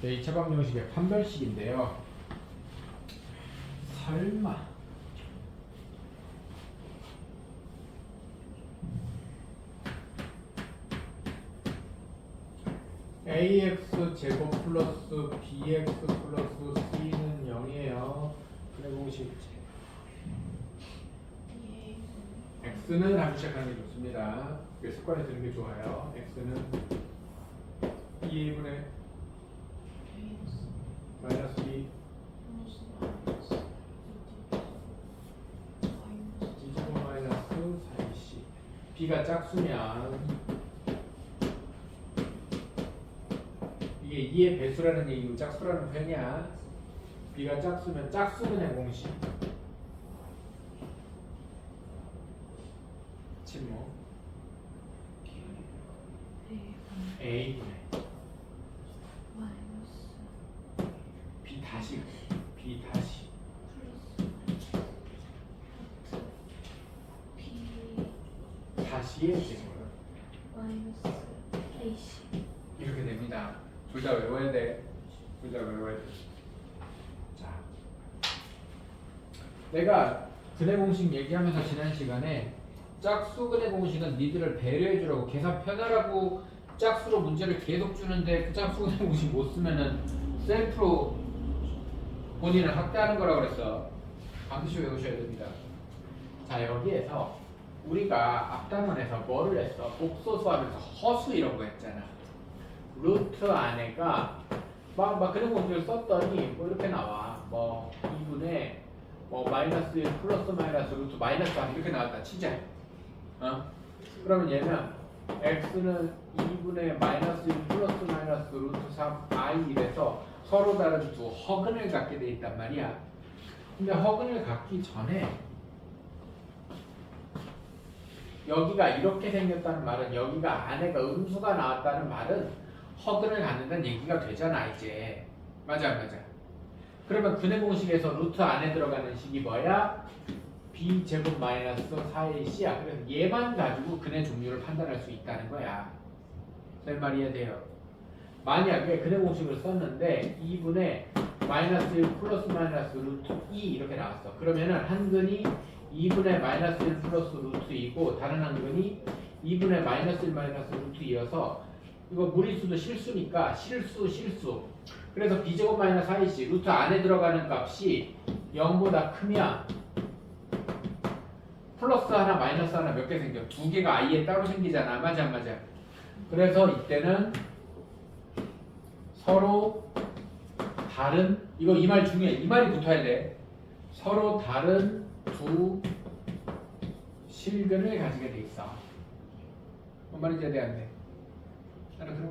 이 처방정식의 판별식인데요. 설마 ax 제곱 플러스 bx 플러스 c는 0이에요. 그래 공식 x는 아주 시작하는 게 좋습니다. 습관에 드는 게 좋아요. x는 2a분의 마이너스 2 2제곱 마이너스 4ac b가 짝수면 이게 2의 배수라는 얘기고 짝수라는 표현이야. b가 짝수면 짝수 그냥 공식 침묵 a분의 b 다시 다시의 제곱 이렇게 됩니다. 둘 다 외워야 돼. 자, 내가 근해 공식 얘기하면서 지난 시간에 짝수 근해 공식은 니들을 배려해 주라고 계산 편하라고 짝수로 문제를 계속 주는데 그 짝수 근해 공식 못 쓰면은 셀프로 본인을 학대하는 거라고 그랬어. 반드시 외우셔야 됩니다. 자, 여기에서 우리가 앞단원에서 뭐를 했어? 복소수하면서 허수 이런 거 했잖아. 루트 안에가 막 그런 공식을 썼더니 뭐 이렇게 나와. 뭐 2분의 뭐 마이너스 1 플러스 마이너스 루트 마이너스 1 이렇게 나왔다 치자. 그러면 얘는 x는 2분의 마이너스 1 플러스 마이너스 루트 3 i 이래서 서로 다른 두 허근을 갖게 돼 있단 말이야. 근데 허근을 갖기 전에 여기가 이렇게 생겼다는 말은 여기가 안에가 음수가 나왔다는 말은 허근을 갖는다는 얘기가 되잖아 이제. 맞아. 그러면 근해 공식에서 루트 안에 들어가는 식이 뭐야? b 제곱 마이너스 4ac야. 그래서 얘만 가지고 근해 종류를 판단할 수 있다는 거야. 될 말이 이해돼요? 만약에 근해 공식을 썼는데 2분의 마이너스 1 플러스 마이너스 루트 2 이렇게 나왔어. 그러면은 한 근이 2분의 마이너스 1 플러스 루트 2고 다른 한 근이 2분의 마이너스 1 마이너스 루트 2여서 이거 무리수도 실수니까 실수. 그래서 b제곱 마이너스 4ac 루트 안에 들어가는 값이 0보다 크면 플러스 하나 마이너스 하나 몇 개 생겨? 두 개가 i에 따로 생기잖아. 맞아. 그래서 이때는 서로 다른 이거 이 말 중요해. 이 말이 붙어야 돼. 서로 다른 두 실근을 가지게 돼 있어. 뭔 말인지 이해 안 돼? 알아들어?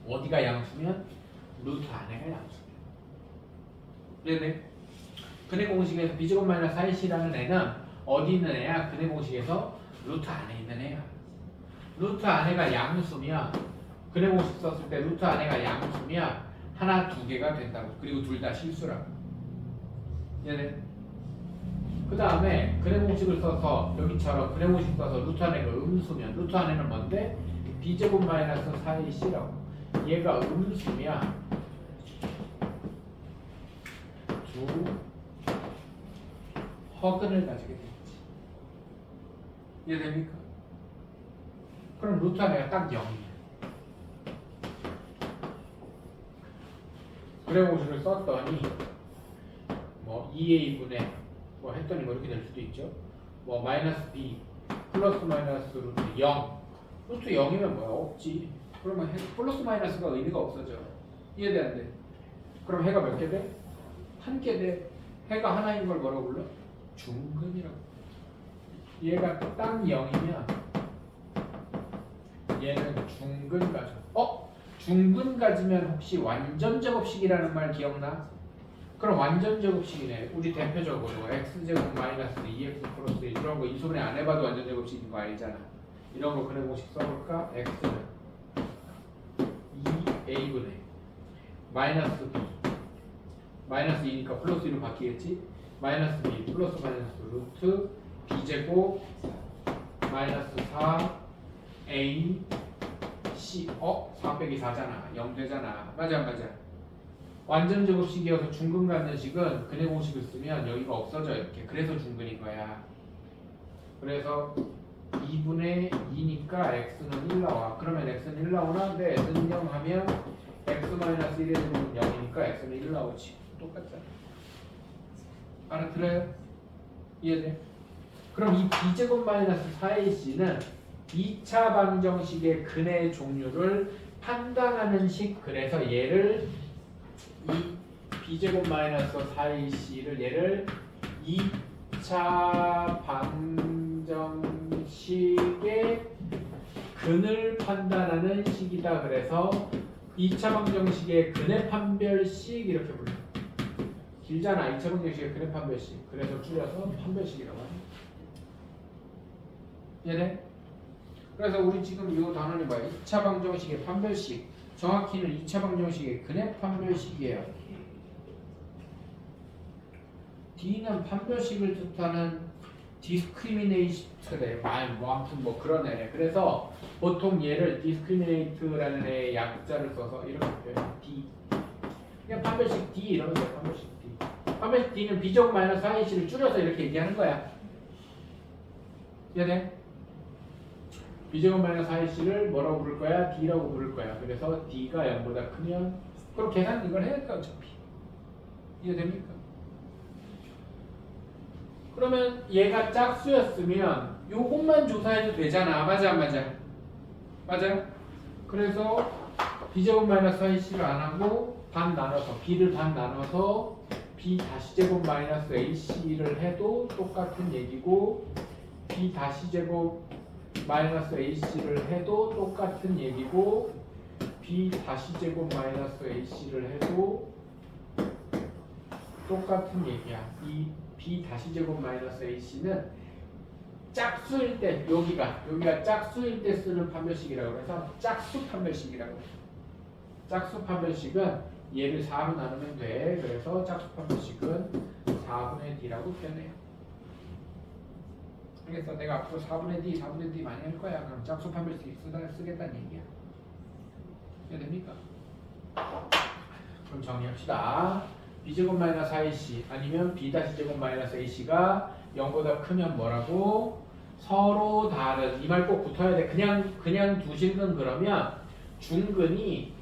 어디가 양수면 루트 안에가 양수면. 이해돼? 근해 공식에서 b제곱 마이너스 4ac라는 애는 어디 있는 애야? 근해 공식에서 루트 안에 있는 애야. 루트 안에가 양수면 근해 공식 썼을 때 루트 안에가 양수면 하나 두 개가 된다고. 그리고 둘 다 실수라고. 이해돼? 그 다음에 근해 공식을 써서 여기처럼 근해 공식 써서 루트 안에가 음수면 루트 안에는 뭔데? b제곱 마이너스 4ac라고. 얘가 음수면 두 허근을 가지게 되겠지. 이해됩니까? 그럼 루트 안에가 딱 0이야. 근해 공식을 썼더니 뭐 2a분의 뭐 했더니 뭐 이렇게 될 수도 있죠. 뭐 마이너스 b 플러스 마이너스 루트 0 루트 0이면 뭐야? 없지. 그러면 플러스 마이너스가 의미가 없어져. 이해돼 안 돼? 그럼 해가 몇 개 돼? 한 개 돼. 해가 하나인 걸 뭐라고 불러? 중근이라고. 얘가 딱 0이면 얘는 중근 가져. 중근 가지면 혹시 완전 제곱식이라는 말 기억나? 그럼 완전 제곱식이네. 우리 대표적으로 x제곱 마이너스 2x 플러스 1 이런 거 이 소리 안 해봐도 완전 제곱식인 거 알잖아. 이런 거 근해 공식 써볼까? x는 2a분의 마이너스 b 마이너스 2니까 플러스 1로 바뀌겠지? 마이너스 b 플러스 마이너스 루트 b제곱 마이너스 4a c 4 빼기 4잖아. 0 되잖아. 맞아. 완전 제곱식이어서 중근 갖는 식은 근의 공식을 쓰면 여기가 없어져 이렇게. 그래서 중근인 거야. 그래서 2분의 2니까 x는 1 나와. 그러면 x는 1 나오나? 네, x는 0 하면 x-1의 제곱은 0이니까 x는 1 나오지. 똑같잖아. 알아들어요? 이해돼? 그럼 이 b제곱 마이너스 4ac는 2차 방정식의 근의 종류를 판단하는 식. 그래서 얘를 이 b제곱 마이너스 4ac를 얘를 2차 방정식의 근을 판단하는 식이다. 그래서 2차 방정식의 근의 판별식 이렇게 불러. 길잖아. 2차 방정식의 근의 판별식. 그래서 줄여서 판별식이라고 하네. 이해돼? 그래서 우리 지금 이 단원이 뭐야? 2차 방정식의 판별식. 정확히는 2차 방정식의 근의 판별식이에요. D는 판별식을 뜻하는 discriminate래. 뭐 아무튼 뭐 그런 애래. 그래서 보통 얘를 discriminate라는 애의 약자를 써서 이렇게 표현해. D. 그냥 판별식 D 이러면 돼. 판별식 D. 판별식 D는 b제곱 마이너스 4ac를 줄여서 이렇게 얘기하는 거야. 이해돼? b제곱 마이너스 4ac를 뭐라고 부를 거야? D라고 부를 거야. 그래서 D가 0보다 크면 그럼 계산 이걸 해야 돼 어차피. 이해됩니까? 그러면 얘가 짝수였으면 요것만 조사해도 되잖아. 맞아 안 맞아? 맞아? 그래서 b제곱 마이너스 4ac를 안 하고 반 나눠서 b를 반 나눠서 b 다시 제곱 마이너스 ac를 해도 똑같은 얘기고 b 다시 제곱 마이너스 ac를 해도 똑같은 얘기고 b 다시 제곱 마이너스 ac를 해도 똑같은 얘기야. 이 b 다시 제곱 마이너스 ac는 짝수일 때 여기가 짝수일 때 쓰는 판별식이라고 해서 짝수 판별식이라고 해. 짝수 판별식은 얘를 4로 나누면 돼. 그래서 짝수 판별식은 4분의 d라고 표현해요. 그래서 내가 앞으로 4분의 d, 4분의 d 많이 할 거야. 그럼 짝수 판별식 쓰겠다는 얘기야. 이해됩니까? 그럼 정리합시다. b제곱 마이너스 4ac 아니면 b 다시 제곱 마이너스 ac가 0보다 크면 뭐라고? 서로 다른. 이 말 꼭 붙어야 돼. 그냥 두실근 그러면 중근이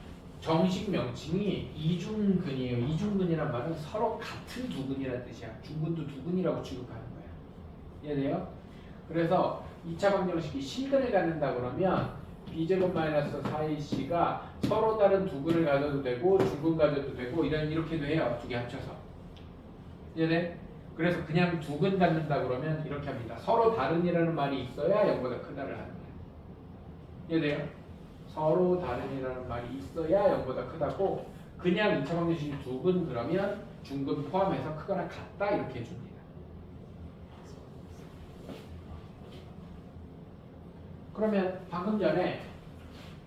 정식 명칭이 이중근이에요. 이중근이란 말은 서로 같은 두근이라는 뜻이야. 중근도 두근이라고 취급하는 거야. 이해돼요? 그래서 2차 방정식이 실근을 갖는다 그러면 b제곱 마이너스 4ac가 서로 다른 두근을 가져도 되고 중근 가져도 되고 이렇게도 해요. 두 개 합쳐서. 이해돼? 그래서 그냥 두근 갖는다 그러면 이렇게 합니다. 서로 다른이라는 말이 있어야 0보다 크다를 하는 거예요. 이해돼요? 서로 다른이라는 말이 있어야 0보다 크다고. 그냥 2차 방정식이 두근 그러면 중근 포함해서 크거나 같다 이렇게 해줍니다. 그러면 방금 전에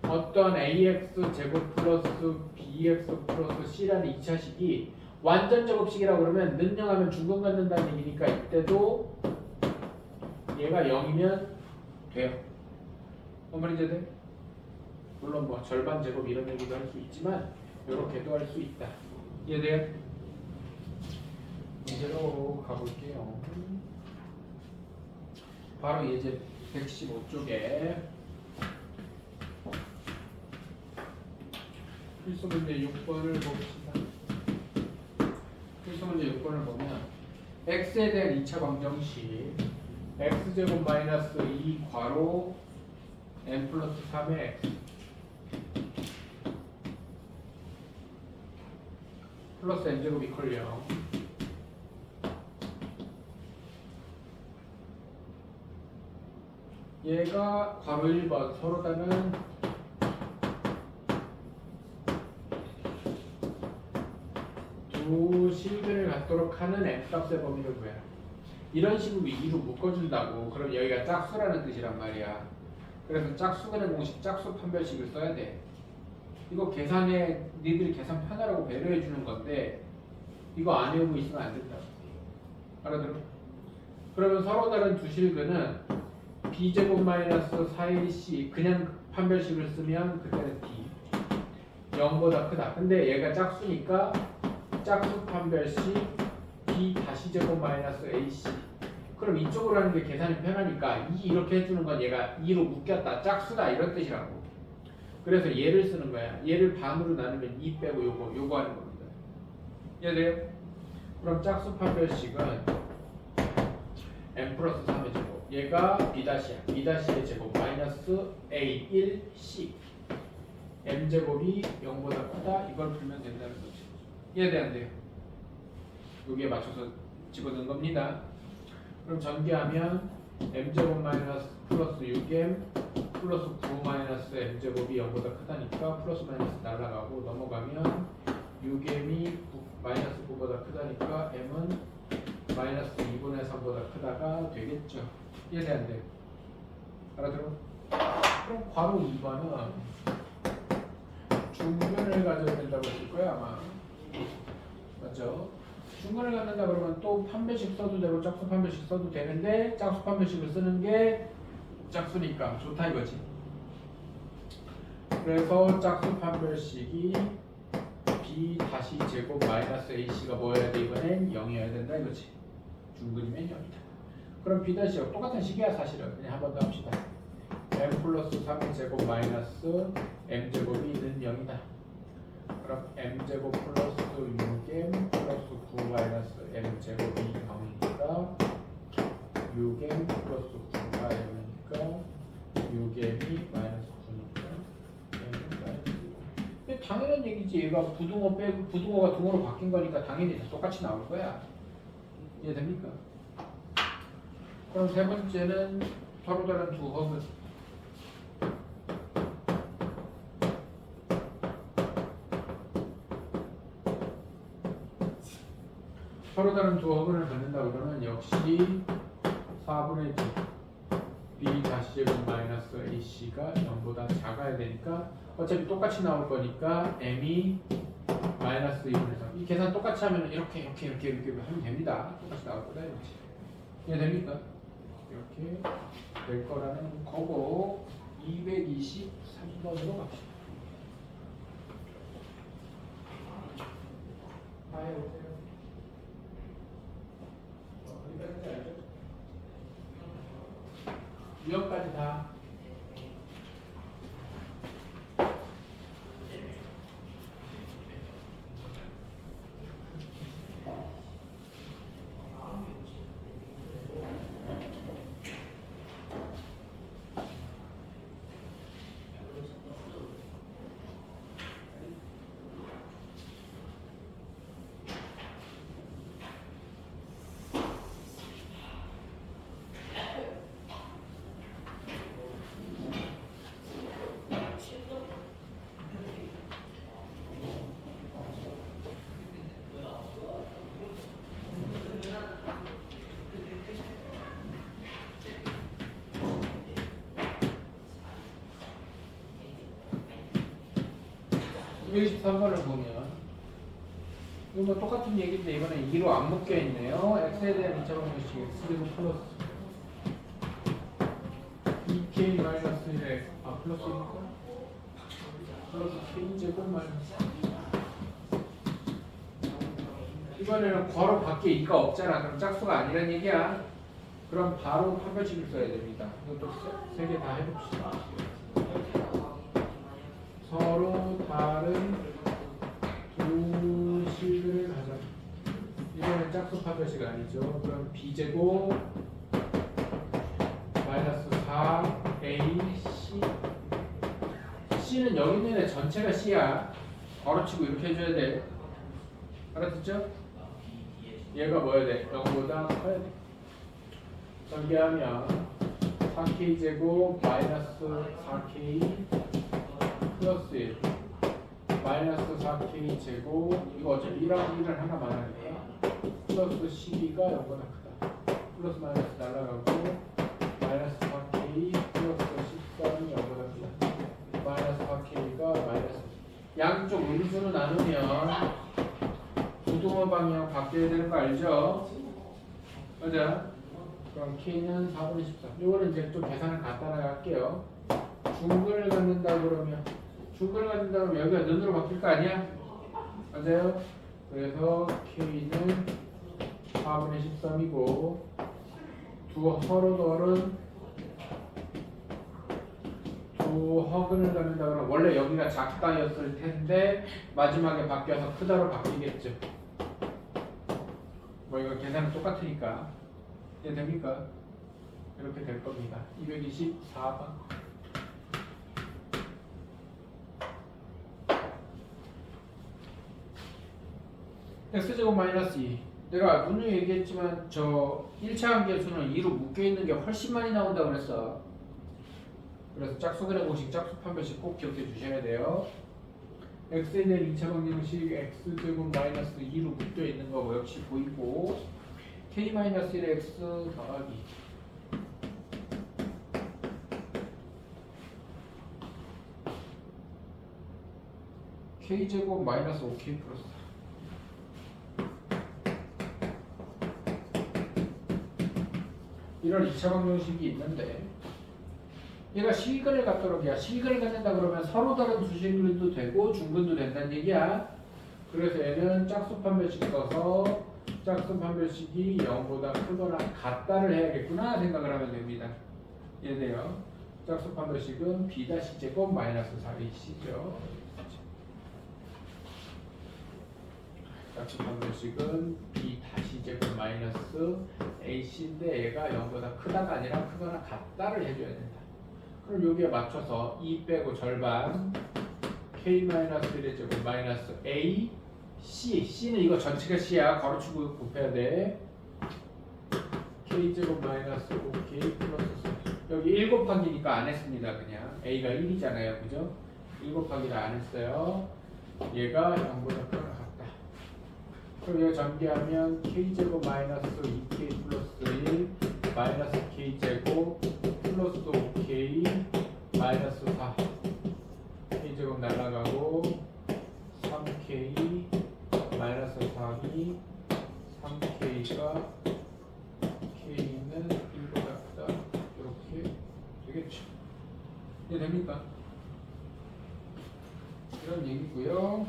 어떤 ax 제곱 플러스 bx 플러스 c라는 2차식이 완전 제곱식이라고 그러면 능령하면 중근 갖는다는 얘기니까 이때도 얘가 0이면 돼요. 뭔 말인지 돼? 물론 뭐 절반 제곱 이런 얘기도 할 수 있지만 이렇게도 할 수 있다. 이해돼요? 문제로 가볼게요. 바로 예제 115쪽에 필수 문제 6번을 봅시다. 필수 문제 6번을 보면 x에 대한 2차 방정식 x제곱 마이너스 2 괄호 n 플러스 3의 x 플러스 n제곱 이퀄 0 얘가 괄호 1번 서로 다른 두 실근을 갖도록 하는 n값의 범위를 구해라. 이런 식으로 2로 묶어준다고. 그럼 여기가 짝수라는 뜻이란 말이야. 그래서 짝수근의 공식, 짝수 판별식을 써야 돼. 이거 계산에 니들이 계산 편하라고 배려해 주는 건데 이거 안 외우고 있으면 안 된다. 알아들어? 그러면 서로 다른 두 실근은 b제곱 마이너스 4ac 그냥 판별식을 쓰면 그때는 d 0보다 크다. 근데 얘가 짝수니까 짝수 판별식 b 다시 제곱 마이너스 ac. 그럼 이쪽으로 하는 게 계산이 편하니까 이렇게 해주는 건 얘가 2로 묶였다 짝수다 이런 뜻이라고. 그래서 얘를 쓰는 거야. 얘를 반으로 나누면 2 빼고 요거 하는 겁니다. 이해돼요? 그럼 짝수 판별식은 m 플러스 3의 제곱, 얘가 b''이야. b''의 제곱 마이너스 a 1 c m 제곱이 0보다 크다. 이걸 풀면 된다는 거지. 이해돼 안 돼요? 여기에 맞춰서 집어넣은 겁니다. 그럼 전개하면 m 제곱 마이너스 플러스 6m 플러스 9 마이너스 m 제곱이 0보다 크다니까 플러스 마이너스 날라가고 넘어가면 6m이 마이너스 9보다 크다니까 m은 마이너스 2분의 3보다 크다가 되겠죠. 이해돼 안 돼요? 알아들어? 그럼 괄호 2번은 중근을 가져야 된다고 했을 거야 아마. 맞죠? 중근을 갖는다 그러면 또 판별식 써도 되고 짝수 판별식 써도 되는데 짝수 판별식을 쓰는 게 짝수니까 좋다 이거지. 그래서 짝수 판별식이 b 다시 제곱 마이너스 ac가 뭐여야 돼? 이번엔 0이어야 된다 이거지. 중근이면 0이다. 그럼 b 다시가 똑같은 식이야 사실은. 그냥 한 번 더 합시다. m 플러스 3의 제곱 마이너스 m 제곱이 는 0이다. 그럼 m 제곱 플러스 6m 플러스 9 마이너스 m 제곱이 0이니까 6m 플러스 9가 0이니까 6m이 마이너스 9니까 m은 마이너스 9. 당연한 얘기지. 얘가 부등호 빼고 부등호가 등호로 바뀐 거니까 당연히 다 똑같이 나올 거야. 이해됩니까? 그럼 세 번째는 서로 다른 두 허근. 서로 다른 두 허근을 갖는다 그러면 역시 4분의 2 b 다시 제곱 마이너스 ac가 0보다 작아야 되니까 어차피 똑같이 나올 거니까 m이 마이너스 2분의 3. 이 계산 똑같이 하면 이렇게 하면 됩니다. 똑같이 나올 거다 이렇게. 이해됩니까? 이렇게 될 거라는 거고 223번으로 갑시다. 해보세요. 유형까지 다. (223번을) 보면 이거 뭐 똑같은 얘기인데 이번엔 2로 안 묶여 있네요. x에 대한 2차 방정식 x 플러스 2k 마이너스 1x 플러스니까 플러스 k 제곱 마이너스. 이번에는 괄호 밖에 2가 없잖아. 그럼 짝수가 아니란 얘기야. 그럼 바로 판별식을 써야 됩니다. 이것도 세 개 다 해봅시다. 서로 다른 두 식을 가져. 이번엔 짝수 판별식 아니죠. 그럼 b제곱 마이너스 4ac c는 여기 있는 애 전체가 c야. 괄호치고 이렇게 해줘야 돼. 알았죠? 얘가 뭐여야 돼? 0보다 커야 돼. 전개하면 4k 제곱 마이너스 4k 플러스 1 마이너스 4k 제곱 이거 어차피 1하고 1을 하나만 하니까 플러스 12가 0보다 크다. 플러스 마이너스 날라가고 마이너스 4k 플러스 13이 0보다 크다. 마이너스 4k가 마이너스 양쪽 음수로 나누면 부등호 방향 바뀌어야 되는 거 알죠? 맞아? 그럼 k는 4분의 13. 이거는 이제 좀 계산을 간단하게 할게요. 중근을 갖는다 그러면 여기가 눈으로 바뀔 거 아니야? 맞아요? 그래서 K는 4분의 13이고 두 서로들은 두 허근을 갖는다 그러면 원래 여기가 작다였을 텐데 마지막에 바뀌어서 크다로 바뀌겠죠. 뭐 이거 계산은 똑같으니까 이해됩니까? 이렇게 될 겁니다. 224번. x제곱 마이너스 2. 내가 누누이 얘기했지만 저 1차 함계수는 2로 묶여있는 게 훨씬 많이 나온다고 그랬어. 그래서 짝수근의 공식, 짝수 판별식 꼭 기억해 주셔야 돼요. x에 대한 2차 방정식 x제곱 마이너스 2로 묶여있는 거 역시 보이고 k 마이너스 1의 x 더하기 k제곱 마이너스 5k 플러스 이런 2차 방정식이 있는데 얘가 실근을 갖도록이야. 실근을 갖는다 그러면 서로 다른 두 실근도 되고 중근도 된다는 얘기야. 그래서 얘는 짝수 판별식 써서 짝수 판별식이 0보다 크거나 같다를 해야겠구나 생각을 하면 됩니다. 이해돼요? 짝수 판별식은 b-제곱 마이너스 4ac죠. 짝수 판별식은 b-제곱 마이너스 ac인데 얘가 0보다 크다가 아니라 크거나 같다를 해줘야 된다. 그럼 여기에 맞춰서 2 빼고 절반 k-1의 제곱 마이너스 a c c는 이거 전체가 c야. 가로치고 곱해야 돼. k제곱 마이너스 5k 플러스 4. 여기 1 곱하기니까 안 했습니다. 그냥 a가 1이잖아요. 그죠? 1 곱하기를 안 했어요. 얘가 0보다 크거나 같다. 그럼 이거 전개하면 k제곱 마이너스 2k 플러스 1 마이너스 k제곱 플러스 5k 마이너스 4 k제곱 날라가고 3k 마이너스 4이 3k가 k는 1보다 크다 이렇게 되겠죠. 이해됩니까? 이런 얘기고요.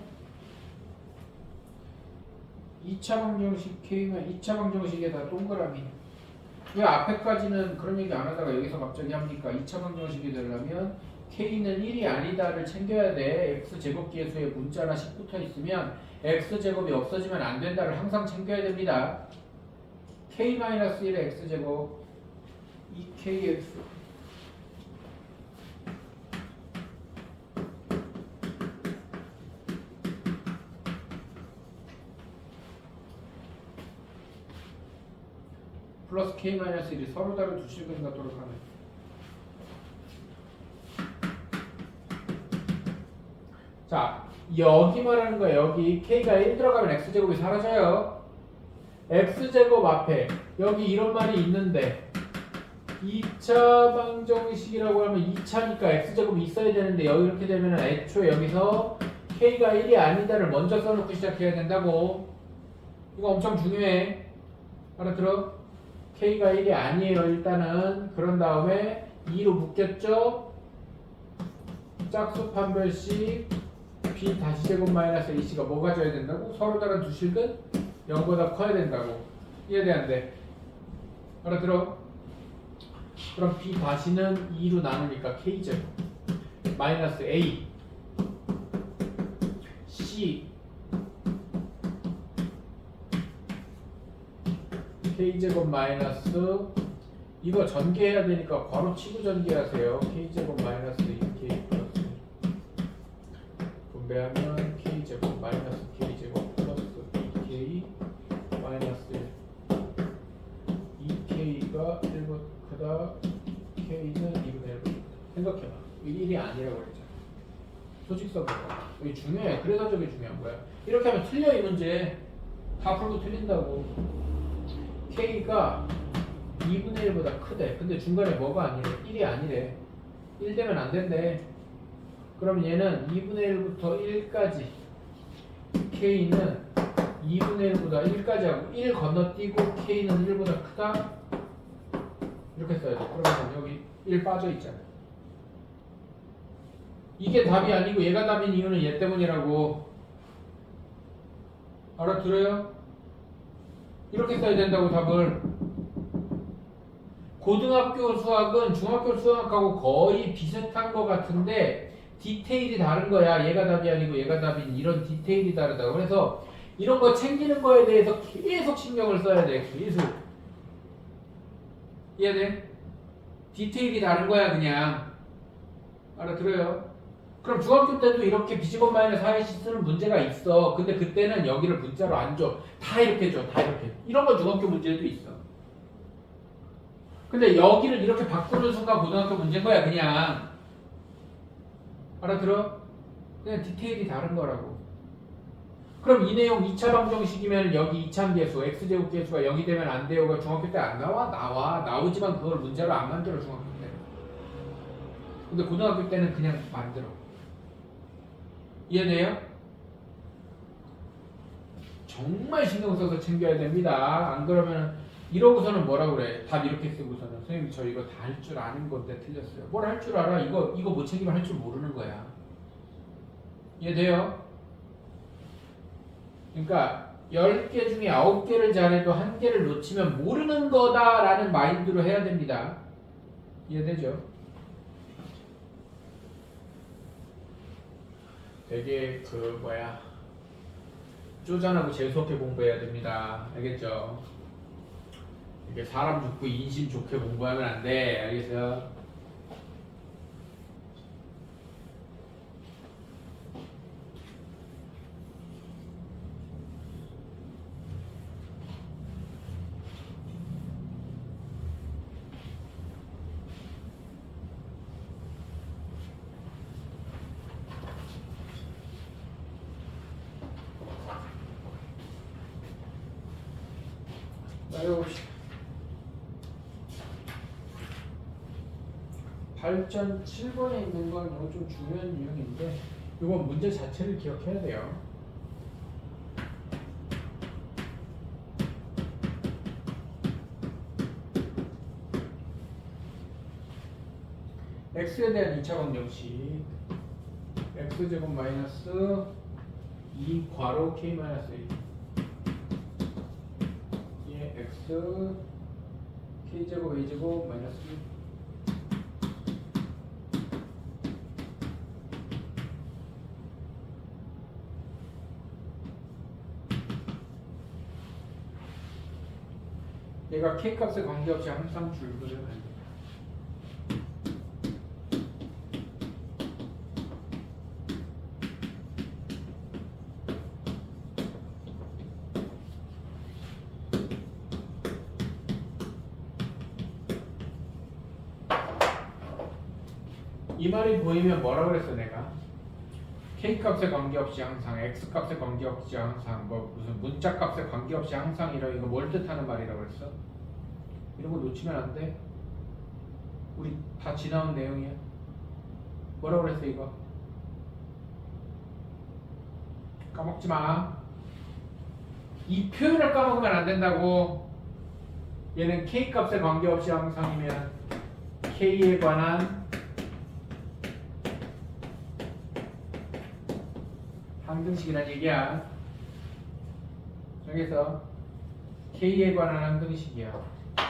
2차 방정식 k는 2차 방정식에 다 동그라미. 왜 앞에까지는 그런 얘기 안 하다가 여기서 갑자기 합니까? 2차 방정식이 되려면 k는 1이 아니다를 챙겨야 돼. x제곱계수에 문자나 식 붙어 있으면 x제곱이 없어지면 안 된다를 항상 챙겨야 됩니다. k-1의 x제곱 2kx 플러스 k-1이 서로 다른 두 실근 갖도록 하는. 자, 여기 말하는 거예요. 여기 k가 1 들어가면 x제곱이 사라져요. x제곱 앞에 여기 이런 말이 있는데 2차 방정식이라고 하면 2차니까 x제곱이 있어야 되는데 여기 이렇게 되면 애초에 여기서 k가 1이 아니다를 먼저 써놓고 시작해야 된다고. 이거 엄청 중요해. 알아들어? k가 1이 아니에요. 일단은 그런 다음에 2로 묶였죠. 짝수 판별식 b-제곱 마이너스 ac가 뭐 가져야 된다고? 서로 다른 두 실근 0보다 커야 된다고. 이해돼안돼? 알아들어? 그럼 b-는 2로 나누니까 k제곱 마이너스 a c k제곱 마이너스 이거 전개해야 되니까 괄호치고 전개하세요. k제곱 마이너스 2k 플러스 분배하면 k제곱 마이너스 k제곱 플러스 2k 마이너스 1 2k가 1보다 크다 k는 2분의 1보다 생각해봐. 이게 1이 아니라고 그랬잖아. 소직선으로 이게 중요해. 그래서 저게 중요한 거야. 이렇게 하면 틀려. 이 문제 다 풀고 틀린다고. k가 2분의 1보다 크대. 근데 중간에 뭐가 아니래? 1이 아니래. 1 되면 안 된대. 그럼 얘는 2분의 1부터 1까지 k는 2분의 1보다 1까지 하고 1 건너뛰고 k는 1보다 크다? 이렇게 써야 돼. 그러면 여기 1 빠져 있잖아. 이게 답이 아니고 얘가 답인 이유는 얘 때문이라고. 알아들어요? 이렇게 써야 된다고 답을. 고등학교 수학은 중학교 수학하고 거의 비슷한 것 같은데 디테일이 다른 거야. 얘가 답이 아니고 얘가 답인 이런 디테일이 다르다고. 그래서 이런 거 챙기는 거에 대해서 계속 신경을 써야 돼. 계속. 이해돼? 디테일이 다른 거야 그냥. 알아들어요? 그럼 중학교 때도 이렇게 비지건 마이너스 하나씩 쓰는 문제가 있어. 근데 그때는 여기를 문자로 안 줘. 다 이렇게 줘. 다 이렇게. 이런 건 중학교 문제도 있어. 근데 여기를 이렇게 바꾸는 순간 고등학교 문제인 거야 그냥. 알아들어? 그냥 디테일이 다른 거라고. 그럼 이 내용 2차 방정식이면 여기 이차함계수 x제곱계수가 0이 되면 안 돼요가 중학교 때 안 나와? 나오지만 그걸 문제로 안 만들어 중학교 때. 근데 고등학교 때는 그냥 만들어. 이해돼요? 정말 신경 써서 챙겨야 됩니다. 안 그러면 이러고서는 뭐라 그래? 답 이렇게 쓰고서는 선생님 저 이거 다 할 줄 아는 건데 틀렸어요. 뭘 할 줄 알아? 이거 못 챙기면 할 줄 모르는 거야. 이해돼요? 그러니까 10개 중에 9개를 잘해도 1개를 놓치면 모르는 거다라는 마인드로 해야 됩니다. 이해되죠? 되게 쪼잔하고 재수없게 공부해야 됩니다. 알겠죠? 이게 사람 좋고 인심 좋게 공부하면 안 돼. 알겠어요? 따라봅시다. 8전 7번에 있는 건 이거 좀 중요한 유형인데 이건 문제 자체를 기억해야 돼요. x에 대한 2차 방정식 x제곱 마이너스 2 괄호 k 마이너스 1 x k제곱 a제곱 마이너스 1 얘가 k값에 관계없이 항상 줄근을 만든다. 이 말이 보이면 뭐라 그랬어 내가? k값에 관계없이 항상, x값에 관계없이 항상, 뭐 무슨 문자값에 관계없이 항상 이거 뭘 뜻하는 말이라고 그랬어? 이런 거 놓치면 안 돼. 우리 다 지나온 내용이야. 뭐라 그랬어 이거? 까먹지 마. 이 표현을 까먹으면 안 된다고. 얘는 k값에 관계없이 항상이면 k에 관한 항등식이란 얘기야. 여기서 k에 관한 항등식이야.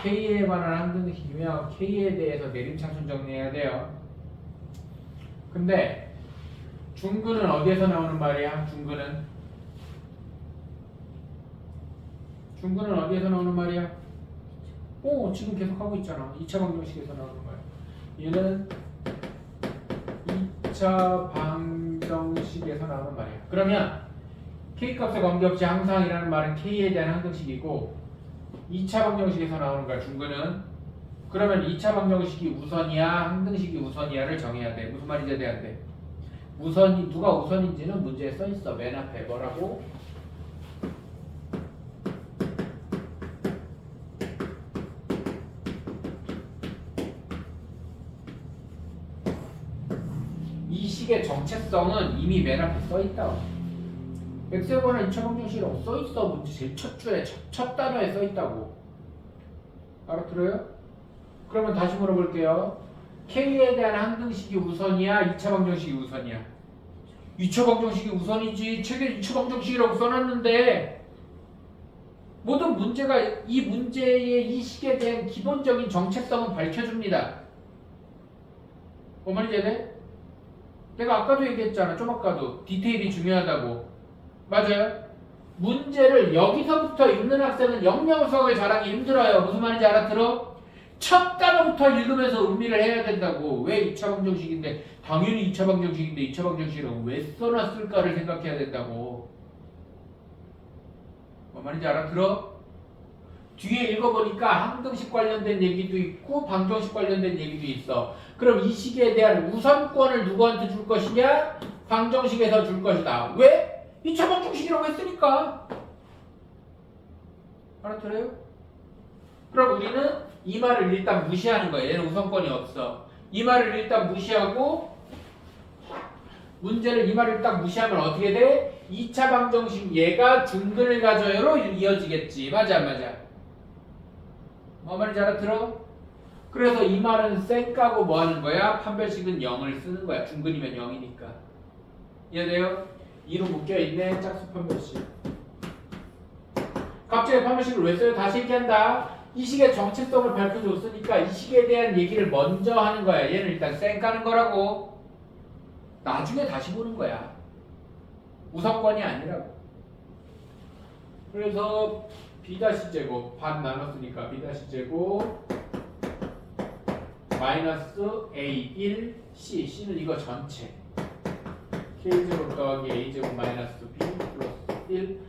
k에 관한 항등식이면 k에 대해서 내림차순 정리해야 돼요. 근데 중근은 어디에서 나오는 말이야? 중근은 어디에서 나오는 말이야? 지금 계속 하고 있잖아. 2차 방정식에서 나오는 거야. 얘는 2차 방정식에서 나오는 말이야. 그러면 k값에 관계없이 항상이라는 말은 k에 대한 항등식이고 2차 방정식에서 나오는 거야. 중근은. 그러면 2차 방정식이 우선이야 항등식이 우선이야를 정해야 돼. 무슨 말인지 돼야 돼. 누가 우선인지는 문제에 써 있어. 맨 앞에 뭐라고? 이 식의 정체성은 이미 맨 앞에 써 있다. x에 관한 2차 방정식이라고 써 있어. 문제 제일 첫 줄에 첫 단어에 써 있다고. 알아들어요? 그러면 다시 물어볼게요. k에 대한 항등식이 우선이야? 2차 방정식이 우선이야? 2차 방정식이 우선이지. 책에 2차 방정식이라고 써놨는데 모든 문제가 이 문제의 이 식에 대한 기본적인 정체성은 밝혀줍니다. 뭔 말인지 이해돼? 내가 아까도 얘기했잖아. 좀 아까도 디테일이 중요하다고. 맞아요? 문제를 여기서부터 읽는 학생은 역량 수학을 잘하기 힘들어요. 무슨 말인지 알아들어? 첫 단어부터 읽으면서 의미를 해야 된다고. 왜 2차 방정식인데 당연히 2차 방정식인데 2차 방정식이라고 왜 써놨을까를 생각해야 된다고. 뭔 말인지 알아들어? 뒤에 읽어보니까 항등식 관련된 얘기도 있고 방정식 관련된 얘기도 있어. 그럼 이 식에 대한 우선권을 누구한테 줄 것이냐? 방정식에서 줄 것이다. 왜? 2차 방정식이라고 했으니까. 알아들어요? 그럼 우리는 이 말을 일단 무시하는 거예요. 얘는 우선권이 없어. 이 말을 일단 무시하고 문제를 이 말을 딱 무시하면 어떻게 돼? 2차 방정식 얘가 중근을 가져요로 이어지겠지. 맞아 안 맞아? 뭐 말인지 알아들어? 그래서 이 말은 쌩까고 뭐 하는 거야? 판별식은 0을 쓰는 거야. 중근이면 0이니까. 이해돼요? 2로 묶여있네. 짝수 판별식. 갑자기 판별식을 왜 써요? 다시 얘기한다. 이 식의 정체성을 밝혀줬으니까 이 식에 대한 얘기를 먼저 하는 거야. 얘는 일단 쌩까는 거라고. 나중에 다시 보는 거야. 우선권이 아니라고. 그래서 B-제곱 반 나눴으니까 B-제곱 마이너스 A1 C C는 이거 전체 K제곱 더하기 A제곱 마이너스 B 플러스 1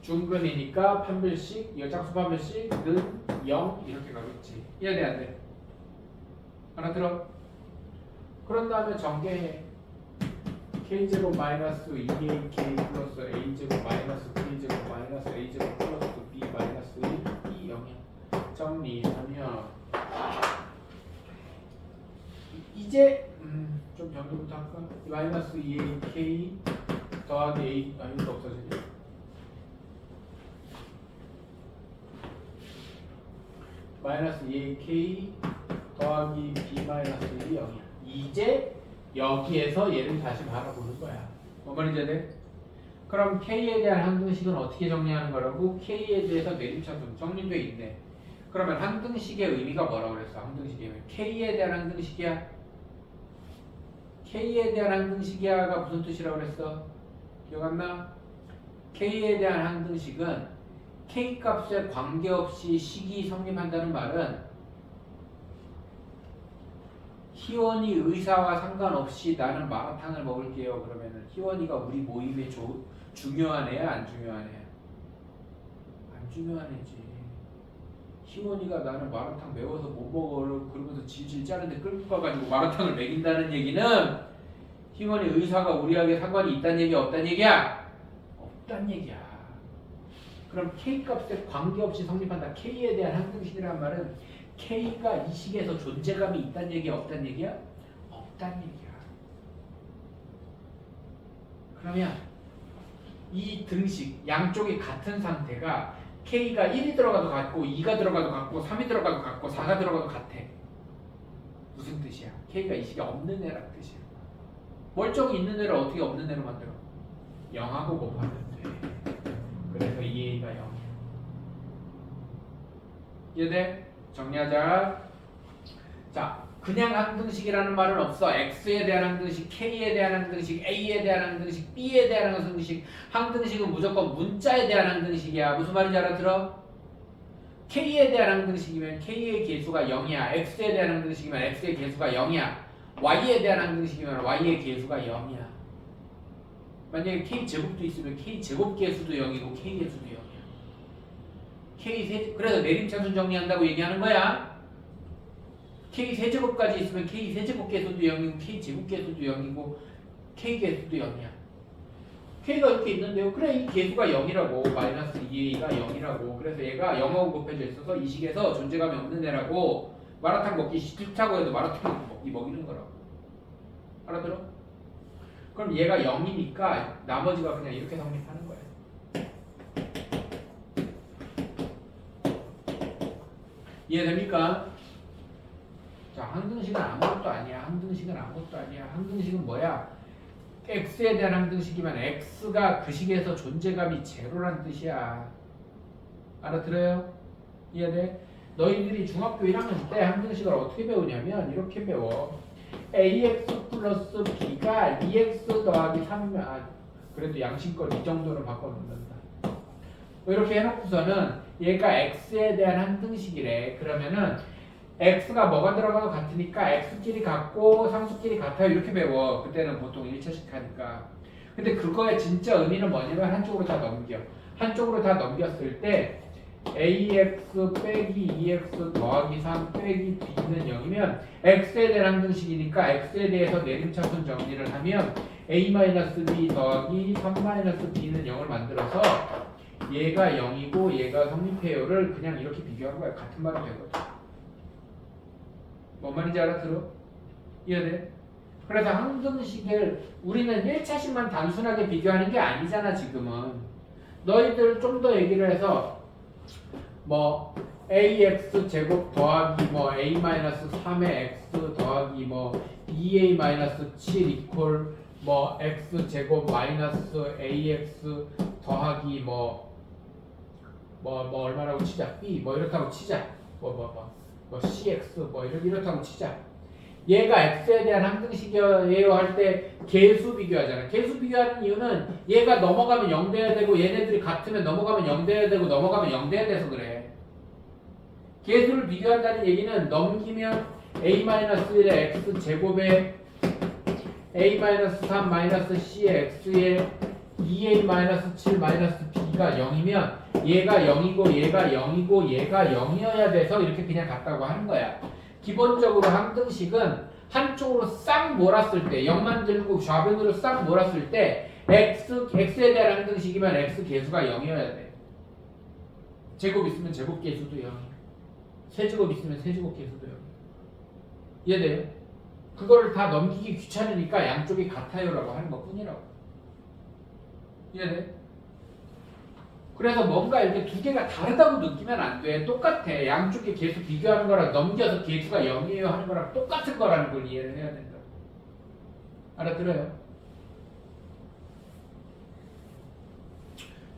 중근이니까 판별식 이거 짝수 판별식은 0 이렇게 가겠지. 이해돼 안 돼? 알아들어? 그런 다음에 전개해. K제곱 마이너스 2AK 플러스 A제곱 마이너스 K제곱 마이너스 A제곱 플러스 B 마이너스 1 이 영역 정리하면 이제 좀 정리부터 할까? 마이너스 2AK 더하기 A 이것도 없어지네. 마이너스 2AK 더하기 B 마이너스 1이 0이야. 이제 여기에서 얘를 다시 바라보는 거야. 뭔 말인지 알아요? 그럼 K에 대한 항등식은 어떻게 정리하는 거라고? K에 대해서 내림차순 정리돼 있네. 그러면 항등식의 의미가 뭐라고 그랬어? 항등식의 의미. K에 대한 항등식이야? K에 대한 항등식이야가 무슨 뜻이라고 그랬어? 기억 안 나? K에 대한 항등식은 K 값에 관계없이 식이 성립한다는 말은 희원이 의사와 상관없이 나는 마라탕을 먹을게요. 그러면은 희원이가 우리 모임에 중요한 애야? 안 중요한 애야? 안 중요한 애지. 희원이가 나는 마라탕 매워서 못 먹어 그러면서 질질 짜는데 끌고 가가지고 마라탕을 먹인다는 얘기는 희원이 의사가 우리에게 상관이 있다는 얘기야? 없다는 얘기야? 없다는 얘기야. 그럼 K값에 관계없이 성립한다. K에 대한 항등식이라는 말은 K가 이 식에서 존재감이 있다는 얘기야? 없다는 얘기야? 없다는 얘기야. 그러면 이 등식 양쪽이 같은 상태가 K가 1이 들어가도 같고 2가 들어가도 같고 3이 들어가도 같고 4가 들어가도 같아. 무슨 뜻이야? K가 이 식에 없는 애란 뜻이야. 멀쩡히 있는 애를 어떻게 없는 애로 만들어? 0하고 곱하면 돼. 그래서 2A가 0이야. 이해돼? 정리하자. 자, 그냥 항등식이라는 말은 없어. X에 대한 항등식, K에 대한 항등식, A에 대한 항등식, B에 대한 항등식. 항등식은 무조건 문자에 대한 항등식이야. 무슨 말인지 알아들어? K에 대한 항등식이면 K의 개수가 0이야. X에 대한 항등식이면 X의 개수가 0이야. Y에 대한 항등식이면 Y의 개수가 0이야. 만약에 K제곱도 있으면 K제곱 개수도 0이고 K의 수도 0이야. 그래서 내림차순 정리한다고 얘기하는 거야. K 세제곱까지 있으면 K 세제곱 개수도 0이고 K 제곱 개수도 0이고 K 개수도 0이야. K가 이렇게 있는데요. 그래 이 개수가 0이라고. 마이너스 2A가 0이라고. 그래서 얘가 0하고 곱해져 있어서 이 식에서 존재감이 없는 애라고. 마라탕 먹기 싫다고 해도 마라탕 먹이는 거라고. 알아들어? 그럼 얘가 0이니까 나머지가 그냥 이렇게 성립하는 거야. 이해됩니까? 자, 항등식은 아무것도 아니야. 항등식은 아무것도 아니야. 항등식은 뭐야? x에 대한 항등식이면 x가 그 식에서 존재감이 제로란 뜻이야. 알아들어요? 이해돼? 너희들이 중학교 1학년 때 항등식을 어떻게 배우냐면 이렇게 배워. ax 플러스 b가 2x 더하기 3이면 그래도 양심껏 이 정도는 바꿔놓는다. 이렇게 해놓고서는 얘가 x에 대한 항등식이래. 그러면은 x가 뭐가 들어가도 같으니까 x끼리 같고 상수끼리 같아요. 이렇게 배워. 그때는 보통 1차식 하니까. 근데 그거의 진짜 의미는 뭐냐면 한쪽으로 다 넘겨. 한쪽으로 다 넘겼을 때 ax 빼기 2x 더하기 3 빼기 b는 0이면 x에 대한 항등식이니까 x에 대해서 내림차순 정리를 하면 a-b 더하기 3-b는 0을 만들어서 얘가 0이고 얘가 성립해요를 그냥 이렇게 비교한 거야. 같은 말이 되거든. 뭔 말인지 알아들어? 이해돼? 그래서 항등식을 우리는 1차식만 단순하게 비교하는 게 아니잖아 지금은. 너희들 좀 더 얘기를 해서 뭐 ax 제곱 더하기 뭐 a-3의 x 더하기 뭐 2a-7 이퀄 뭐 x 제곱 마이너스 ax 더하기 뭐 얼마라고 치자. b 뭐 이렇다고 치자. 뭐 cx 뭐 이렇다고 치자. 얘가 x에 대한 항등식이에요 할 때 계수 비교하잖아. 계수 비교하는 이유는 얘가 넘어가면 0 돼야 되고 얘네들이 같으면 넘어가면 0 돼야 되고 넘어가면 0 돼야 돼서 그래. 계수를 비교한다는 얘기는 넘기면 a-1의 x 제곱에 a-3 c의 x에 2a-7 b가 0이면 얘가 0이고 얘가 0이고 얘가 0이어야 돼서 이렇게 그냥 같다고 하는 거야. 기본적으로 항등식은 한쪽으로 싹 몰았을 때 0만 들고 좌변으로 싹 몰았을 때 x에 대한 항등식이면 x 계수가 0이어야 돼. 제곱 있으면 제곱 계수도 0. 세제곱 있으면 세제곱 계수도 0. 이해돼요? 그거를 다 넘기기 귀찮으니까 양쪽이 같아요라고 하는 것 뿐이라고. 이해돼? 그래서 뭔가 이렇게 두 개가 다르다고 느끼면 안 돼. 똑같아. 양쪽의 계수 비교하는 거랑 넘겨서 계수가 0이에요 하는 거랑 똑같은 거라는 걸 이해를 해야 된다. 알아들어요?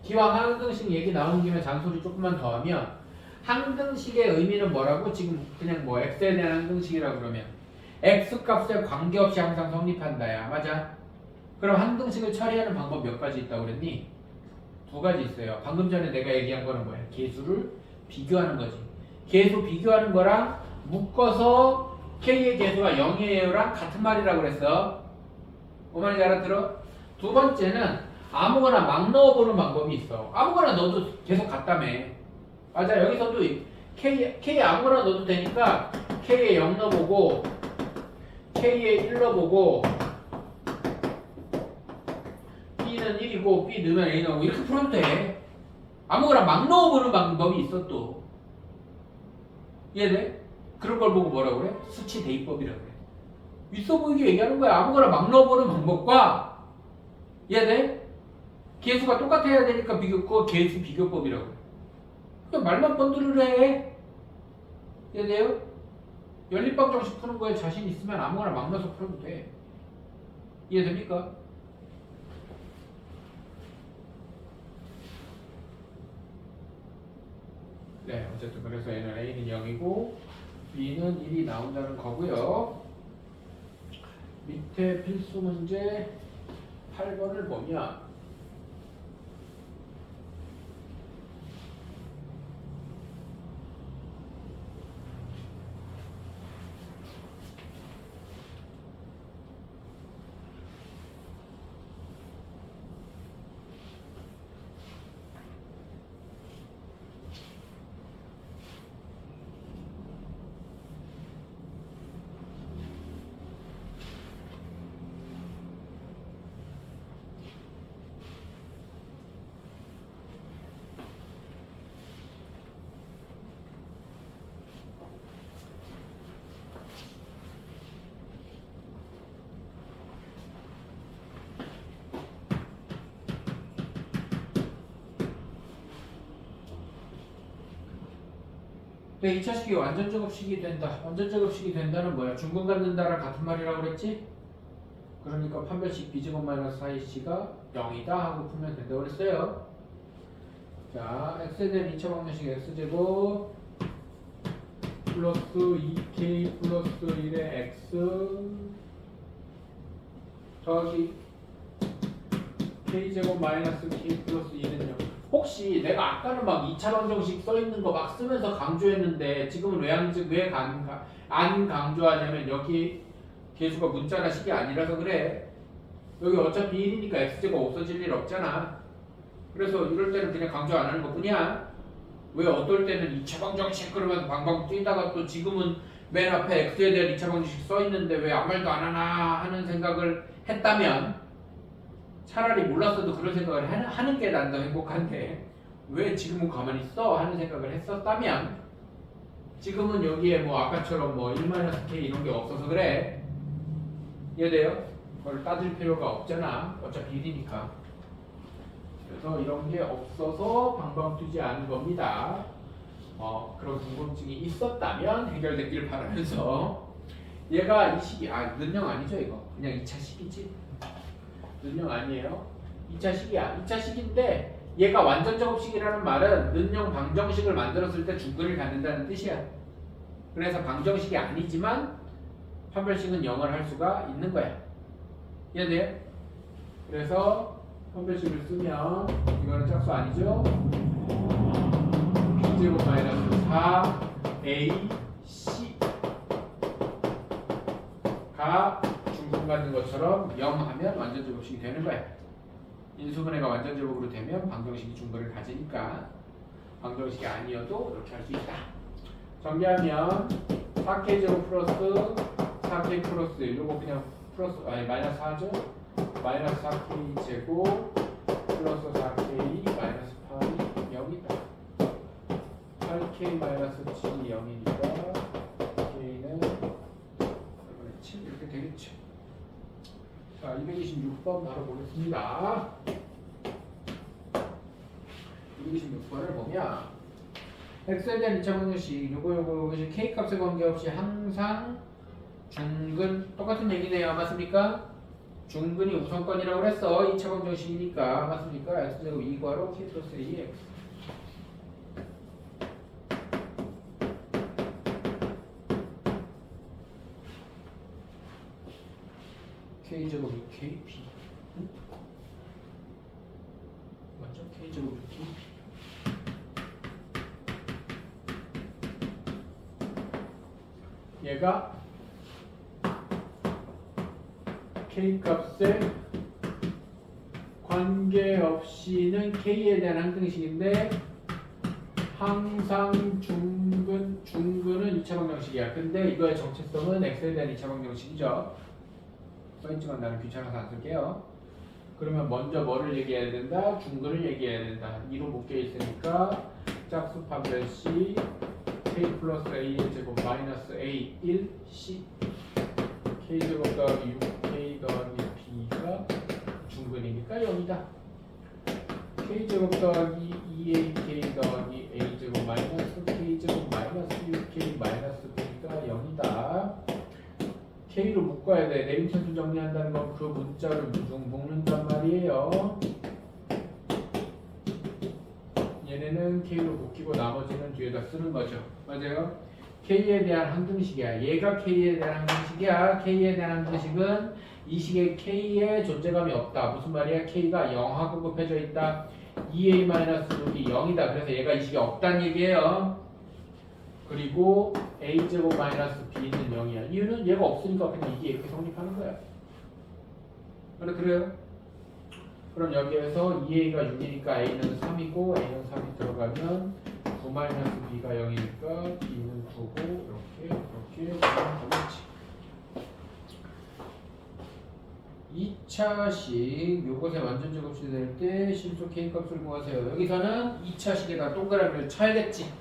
기왕 항등식 얘기 나온 김에 잔소리 조금만 더 하면 항등식의 의미는 뭐라고? 지금 그냥 뭐 x에 대한 항등식이라고 그러면 x값에 관계없이 항상 성립한다야. 맞아? 그럼 항등식을 처리하는 방법 몇 가지 있다고 그랬니? 두 가지 있어요. 방금 전에 내가 얘기한 거는 뭐야? 계수를 비교하는 거지. 계수 비교하는 거랑 묶어서 k의 계수가 0이에요랑 같은 말이라고 그랬어. 뭐 말인지 알아들어? 두 번째는 아무거나 막 넣어보는 방법이 있어. 아무거나 넣어도 계속 같다며. 맞아. 여기서도 k 아무거나 넣어도 되니까 k에 0 넣어보고 k에 1 넣어보고 b는 1이고 b 넣으면 a 나오고 이렇게 풀어도 돼. 아무거나 막 넣어보는 방법이 있어 또. 이해돼? 그런 걸 보고 뭐라고 그래? 수치 대입법이라고 그래. 있어 보이게 얘기하는 거야. 아무거나 막 넣어보는 방법과 이해돼? 계수가 똑같아야 되니까 그거 계수 비교법이라고 그래. 그냥 말만 번들을 해. 이해돼요? 연립방 정식 푸는 거에 자신 있으면 아무거나 막 넣어서 풀어도 돼. 이해됩니까? 네, 어쨌든 그래서 얘는 A는 0이고 B는 1이 나온다는 거고요. 밑에 필수 문제 8번을 보면 네, 2차식이 완전제곱식이 된다. 완전제곱식이 된다는 뭐야? 중근 갖는다랑 같은 말이라고 그랬지? 그러니까 판별식 b제곱 마이너스 4ac가 0이다 하고 풀면 된다고 그랬어요. 자, x에 대한 2차 방정식 x제곱 플러스 2k 플러스 1의 x 더하기 k제곱 마이너스 k 플러스 1은요. 혹시 내가 아까는 막 2차 방정식 써있는 거 막 쓰면서 강조했는데 지금은 왜 안 강조하냐면 여기 개수가 문자나 식이 아니라서 그래. 여기 어차피 1이니까 x제곱 없어질 일 없잖아. 그래서 이럴 때는 그냥 강조 안 하는 것 뿐이야. 왜 어떨 때는 2차 방정식 그러면서 방방 뛰다가 또 지금은 맨 앞에 x에 대한 2차 방정식 써있는데 왜 아무 말도 안 하나 하는 생각을 했다면 차라리 몰랐어도 그런 생각을 하는 게 난 더 행복한데 왜 지금은 가만히 있어? 하는 생각을 했었다면 지금은 여기에 뭐 아까처럼 뭐 1-k 이런 게 없어서 그래. 이해돼요? 그걸 따질 필요가 없잖아. 어차피 1이니까. 그래서 이런 게 없어서 방방 뛰지 않은 겁니다. 그런 궁금증이 있었다면 해결됐길 바라면서 얘가 이 식이 는영 아니죠 이거? 그냥 2차 식이지? 는영 아니에요? 2차 식이야. 2차 식인데 얘가 완전 제곱식이라는 말은 는영 방정식을 만들었을 때 중근을 갖는다는 뜻이야. 그래서 방정식이 아니지만 판별식은 0을 할 수가 있는 거야. 이해돼요? 그래서 판별식을 쓰면 이거는 짝수 아니죠? b제곱 마이너스 4ac가 중근 갖는 것처럼 0 하면 완전 제곱식이 되는 거야. 인수분해가 완전 제곱으로 되면 방정식이 중근을 가지니까 방정식이 아니어도 이렇게 할 수 있다. 정리하면 4k 제곱 플러스 4k 플러스 1 요거 그냥 플러스 마이너스 4죠? 마이너스 4k 제곱 플러스 4k 마이너스 8이 0이다. 8k 마이너스 7이 0이니까 k는 7 이렇게 되겠죠. 자, 226번 바로 보겠습니다. 226번을 보면 x에 대한 2차 방정식 요것이 k 값에 관계없이 항상 중근 똑같은 얘기네요. 맞습니까? 중근이 우선권이라고 그랬어. 2차 방정식이니까 맞습니까? x제곱 2괄호 k 플러스 2x k제곱 2kp 맞죠? k제곱 2kp 얘가 k값에 관계없이는 k에 대한 항등식인데 항상 중근은 2차 방정식이야. 근데 이거의 정체성은 x에 대한 2차 방정식이죠. 써있지만 나는 귀찮아서 안 쓸게요. 그러면 먼저 뭐를 얘기해야 된다? 중근을 얘기해야 된다. 2로 묶여 있으니까 짝수 판별식 k 플러스 a의 제곱 마이너스 a 1 c k제곱 더하기 6k 더하기 b가 중근이니까 0이다. k제곱 더하기 2ak 더하기 a제곱 마이너스 k제곱 마이너스 6k 마이너스 b가 0이다. k로 묶어야 돼. 내림차수 정리한다는 건 그 문자를 묶는단 말이에요. 얘네는 k로 묶이고 나머지는 뒤에다 쓰는 거죠. 맞아요? k에 대한 항등식이야. 얘가 k에 대한 항등식이야. k에 대한 항등식은 이 식의 k의 존재감이 없다. 무슨 말이야? k가 0하고 곱해져 있다. 2a-6이 0이다. 그래서 얘가 이 식에 없다는 얘기예요. 그리고 a제곱 마이너스 b는 0이야. 이유는 얘가 없으니까 그냥 이게 이렇게 성립하는 거야. 그래요? 그럼 여기에서 2a가 6이니까 a는 3이고 a는 3이 들어가면 9 마이너스 b가 0이니까 b는 9고 이렇게 되겠지. 2차식 요것의 완전 제곱식이 될 때 실수 k값을 구하세요. 여기서는 2차식에다 동그라미를 쳐야겠지.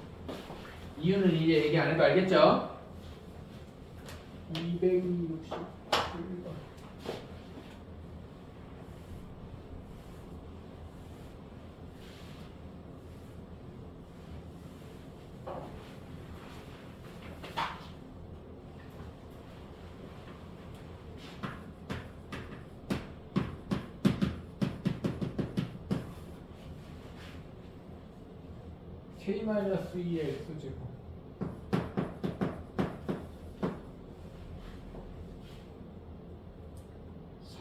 이유는 이제 얘기 안 해도 알겠죠? 267번 k-2의 x제곱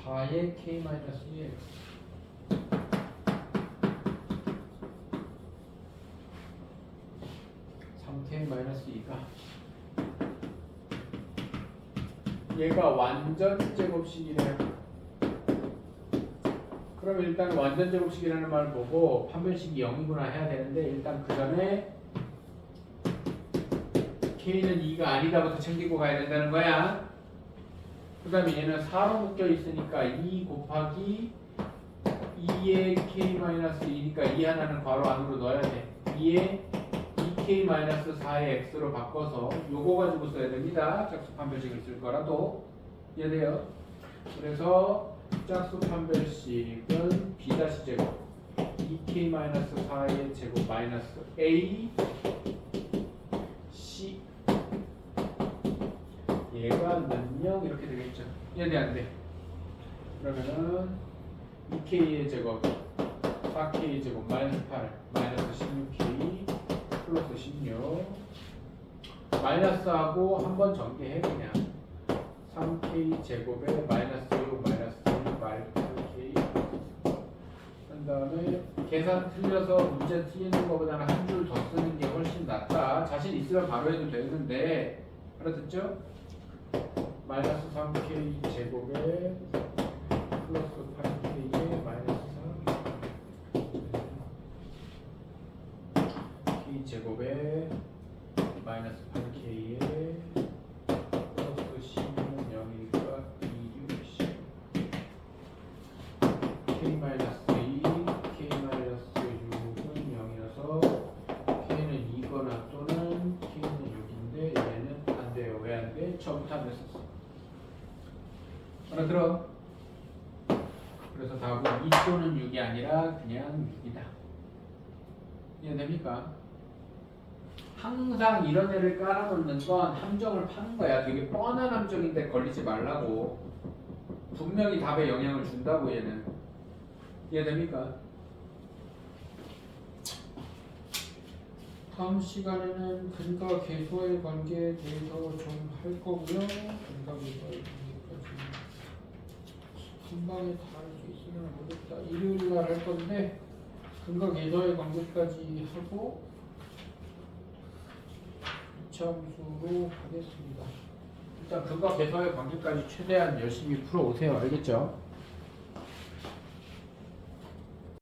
4의 k-2의 x 3k-2가 얘가 완전 제곱식이래요. 그럼 일단 완전 제곱식이라는 말을 보고 판별식이 0이구나 해야 되는데 일단 그 전에 k는 2가 아니다부터 챙기고 가야 된다는 거야. 그 다음에 얘는 4로 묶여 있으니까 2 곱하기 2의 k-2니까 2 하나는 괄호 안으로 넣어야 돼. 2의 2k-4의 x로 바꿔서 요거 가지고 써야 됩니다. 짝수 판별식을 쓸 거라도 이해돼요? 그래서 짝수 판별식은 b-제곱 2k-4의 제곱 마이너스 a c 얘가 는영 이렇게 되겠죠. 이해돼 안 돼? 그러면은 2k의 제곱 4k의 제곱 마이너스 8 마이너스 16k 플러스 16 마이너스하고 한번 전개해 그냥 3k 제곱에 마이너스 6 마이너스 1 마이너스 8k 그 다음에 계산 틀려서 문제 틀리는 것보다는 한 줄 더 쓰는 게 훨씬 낫다. 자신 있으면 바로 해도 되는데 알아듣죠? 마이너스 3k 제곱에 플러스 8k에 마이너스 3k 제곱에 마이너스 8k에 플러스 10은 0이니까 2, 6, 10 k 마이너스 2, k 마이너스 6은 0이라서 k는 2거나 또는 k는 6인데 얘는 안 돼요. 왜 안 돼? 처음부터 안 됐었어. 알아들어? 그래서 답은 2 또는 6이 아니라 그냥 6이다. 이해됩니까? 항상 이런 애를 깔아놓는 건 함정을 파는 거야. 되게 뻔한 함정인데 걸리지 말라고. 분명히 답에 영향을 준다고 얘는. 이해됩니까? 다음 시간에는 근과 계수와의 관계에 대해서 좀 할 거고요. 근과 계수와의 관계까지 한 방에 다 할 수 있으면 모르겠다. 일요일 날 할 건데 근과 계수와의 관계까지 하고 이차함수로 하겠습니다. 일단 근과 계수와의 관계까지 최대한 열심히 풀어오세요. 알겠죠?